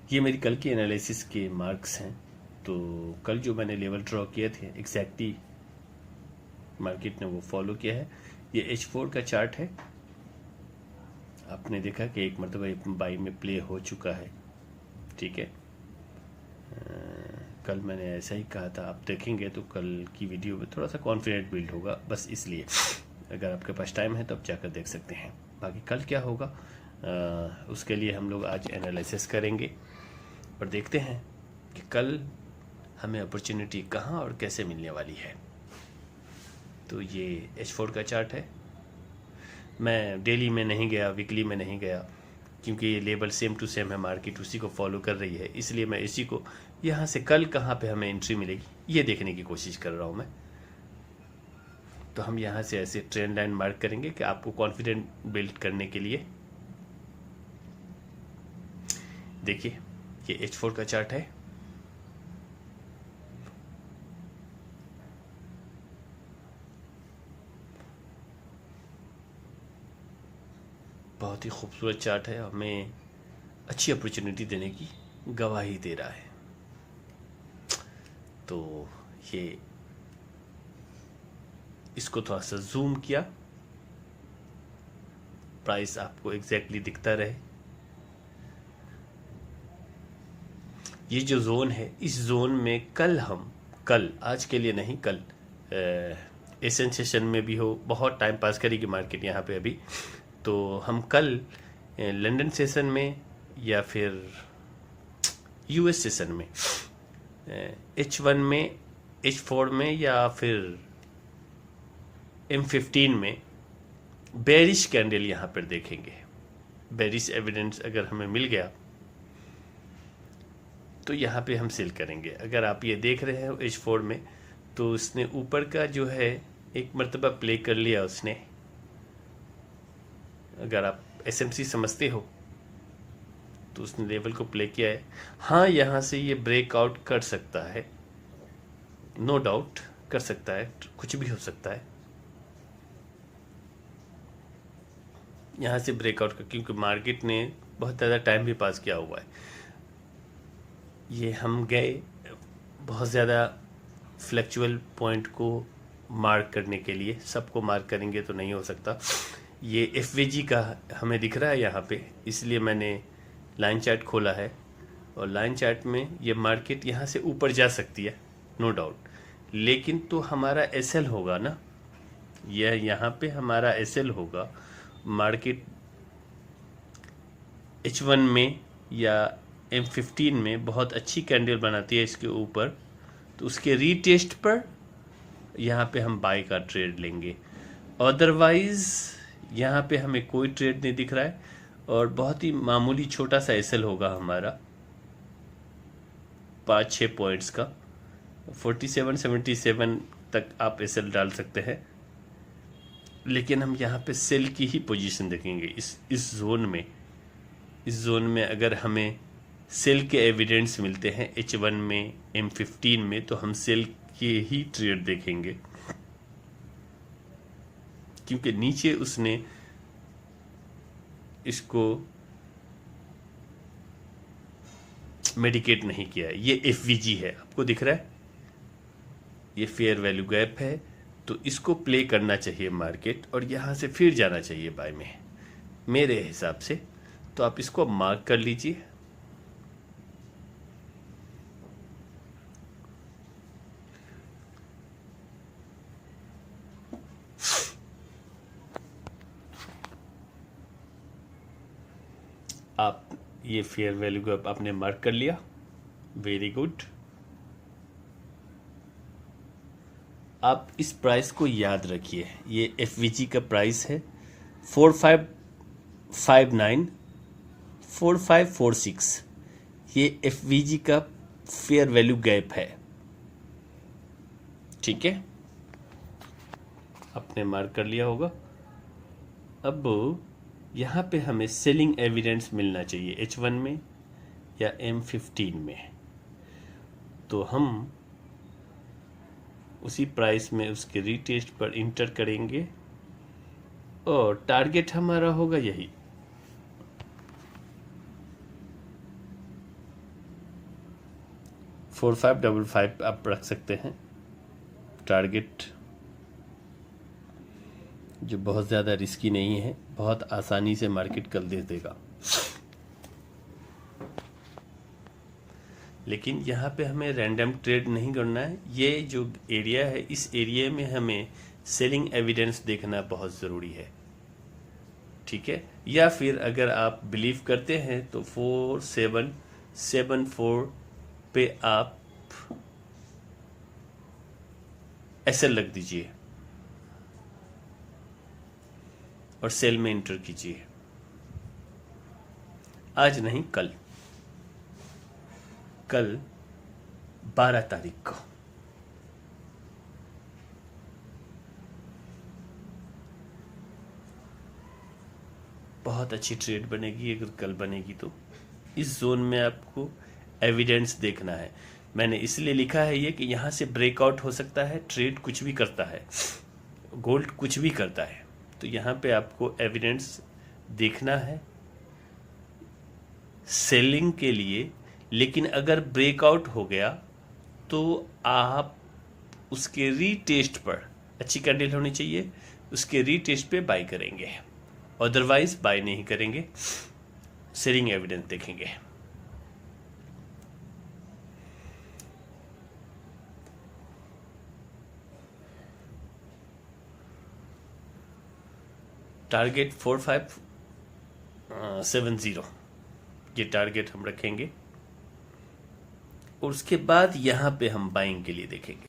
ये मेरी कल की एनालिसिस के मार्क्स हैं। तो कल जो मैंने लेवल ड्रॉ किए थे एग्जैक्टली मार्केट ने वो फॉलो किया है। ये H4 का चार्ट है। आपने देखा कि एक मरतबा बाई में प्ले हो चुका है, ठीक है। कल मैंने ऐसा ही कहा था, आप देखेंगे तो कल की वीडियो में थोड़ा सा कॉन्फिडेंट बिल्ड होगा, बस इसलिए अगर आपके पास टाइम है तो आप जाकर देख सकते हैं। बाकी कल क्या होगा उसके लिए हम लोग आज एनालिसिस करेंगे और देखते हैं कि कल हमें अपॉर्चुनिटी कहाँ और कैसे मिलने वाली है। तो ये H4 का चार्ट है। मैं डेली में नहीं गया, वीकली में नहीं गया, क्योंकि ये लेवल सेम टू सेम है, मार्केट उसी को फॉलो कर रही है, इसलिए मैं इसी को यहाँ से कल कहाँ पे हमें एंट्री मिलेगी ये देखने की कोशिश कर रहा हूँ मैं। तो हम यहाँ से ऐसे ट्रेंड लाइन मार्क करेंगे कि आपको कॉन्फिडेंट बिल्ड करने के लिए। देखिए ये H4 का चार्ट है। बहुत ही खूबसूरत चार्ट है, हमें अच्छी अपॉर्चुनिटी देने की गवाही दे रहा है। तो ये इसको थोड़ा सा जूम किया, प्राइस आपको एग्जैक्टली दिखता रहे। ये जो जोन है, इस जोन में कल आज के लिए नहीं, कल एशियन सेशन में भी हो, बहुत टाइम पास करेगी मार्केट यहाँ पे अभी। तो हम कल लंदन सेशन में या फिर US सेशन में H1 में, H4 में या फिर M15 में बेरिश कैंडल यहाँ पर देखेंगे। बेरिश एविडेंस अगर हमें मिल गया तो यहाँ पे हम सेल करेंगे। अगर आप ये देख रहे हैं H4 में, तो उसने ऊपर का जो है एक मर्तबा प्ले कर लिया उसने। अगर आप SMC समझते हो तो उसने लेवल को प्ले किया है। हाँ, यहाँ से ये ब्रेकआउट कर सकता है, नो डाउट कर सकता है, कुछ भी हो सकता है यहाँ से ब्रेकआउट कर, क्योंकि मार्केट ने बहुत ज़्यादा टाइम भी पास किया हुआ है। ये हम गए बहुत ज़्यादा फ्लैक्चुअल पॉइंट को मार्क करने के लिए, सबको मार्क करेंगे तो नहीं हो सकता। ये FVG का हमें दिख रहा है यहाँ पे, इसलिए मैंने लाइन चार्ट खोला है। और लाइन चार्ट में ये मार्केट यहाँ से ऊपर जा सकती है, नो डाउट, लेकिन तो हमारा SL होगा ना, यह यहाँ पे हमारा SL होगा। मार्केट H1 में या M15 में बहुत अच्छी कैंडल बनाती है इसके ऊपर, तो उसके रीटेस्ट पर यहाँ पे हम बाय का ट्रेड लेंगे। अदरवाइज यहाँ पे हमें कोई ट्रेड नहीं दिख रहा है और बहुत ही मामूली छोटा सा SL होगा हमारा 5-6 पॉइंट्स का। 47-77 तक आप SL डाल सकते हैं, लेकिन हम यहाँ पे सेल की ही पोजीशन देखेंगे इस जोन में। इस जोन में अगर हमें सेल के एविडेंस मिलते हैं H1 में, M15 में, तो हम सेल के ही ट्रेड देखेंगे, क्योंकि नीचे उसने इसको मेडिकेट नहीं किया। ये FVG है, आपको दिख रहा है, ये फेयर वैल्यू गैप है, तो इसको प्ले करना चाहिए मार्केट और यहाँ से फिर जाना चाहिए बाय में, मेरे हिसाब से। तो आप इसको मार्क कर लीजिए। आप ये फेयर वैल्यू गैप आपने मार्क कर लिया, वेरी गुड। आप इस प्राइस को याद रखिए, ये FVG का प्राइस है 4559 4546। ये FVG का फेयर वैल्यू गैप है, ठीक है, आपने मार्क कर लिया होगा। अब यहाँ पे हमें सेलिंग एविडेंस मिलना चाहिए H1 में या M15 में, तो हम उसी प्राइस में उसके रीटेस्ट पर इंटर करेंगे और टारगेट हमारा होगा यही 4555 आप रख सकते हैं टारगेट, जो बहुत ज़्यादा रिस्की नहीं है, बहुत आसानी से मार्केट कल दे देगा। लेकिन यहाँ पे हमें रैंडम ट्रेड नहीं करना है। ये जो एरिया है, इस एरिया में हमें सेलिंग एविडेंस देखना बहुत ज़रूरी है, ठीक है। या फिर अगर आप बिलीव करते हैं तो 4774 पे आप एसएल रख दीजिए और सेल में इंटर कीजिए। आज नहीं, कल 12 तारीख को। बहुत अच्छी ट्रेड बनेगी अगर कल बनेगी तो। इस जोन में आपको एविडेंस देखना है। मैंने इसलिए लिखा है ये कि यहाँ से ब्रेकआउट हो सकता है, ट्रेड कुछ भी करता है, गोल्ड कुछ भी करता है, तो यहाँ पे आपको एविडेंस देखना है सेलिंग के लिए। लेकिन अगर ब्रेकआउट हो गया तो आप उसके रीटेस्ट पर, अच्छी कैंडल होनी चाहिए, उसके रीटेस्ट पे बाई करेंगे, अदरवाइज बाई नहीं करेंगे, सेलिंग एविडेंस देखेंगे। टारगेट 4570 ये टारगेट हम रखेंगे और उसके बाद यहाँ पे हम बाइंग के लिए देखेंगे।